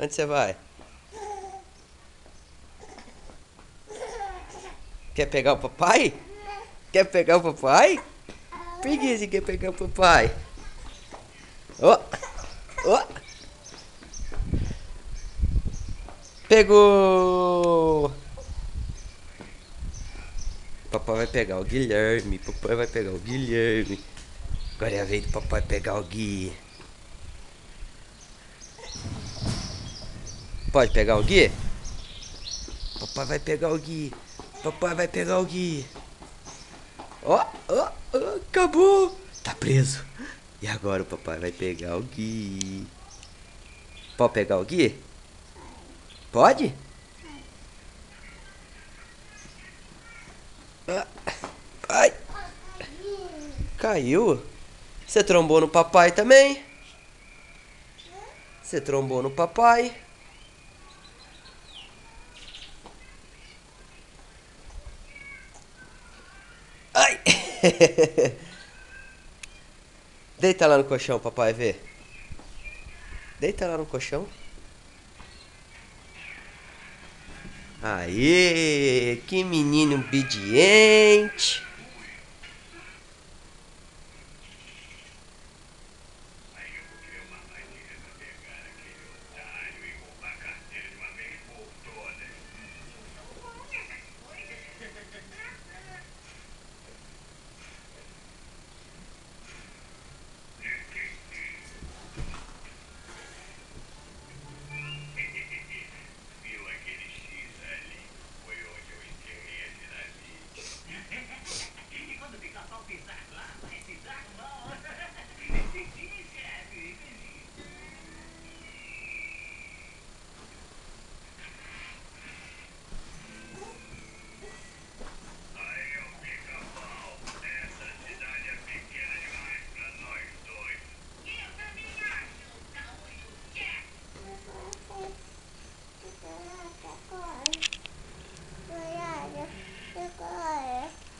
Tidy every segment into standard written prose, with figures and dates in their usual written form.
Onde você vai? Quer pegar o papai? Quer pegar o papai? Por que você quer pegar o papai? Ó, ó. Pegou! Papai vai pegar o Guilherme. Papai vai pegar o Guilherme. Agora é a vez do papai pegar o Gui. Pode pegar o Gui? Papai vai pegar o Gui. Papai vai pegar o Gui. Ó, ó, ó, acabou. Tá preso. E agora o papai vai pegar o Gui. Pode pegar o Gui? Pode? Ah, ai, caiu. Você trombou no papai também? Você trombou no papai? Ai! Deita lá no colchão, papai, vê. Deita lá no colchão. Aê, que menino obediente.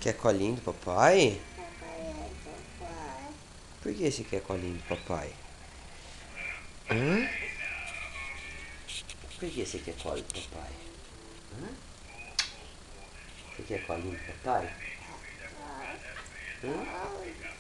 Quer colinho do papai? Por que você quer colinho do papai? Hã? Por que você quer colinho do papai? Hã? Você quer colinho do papai? Hã?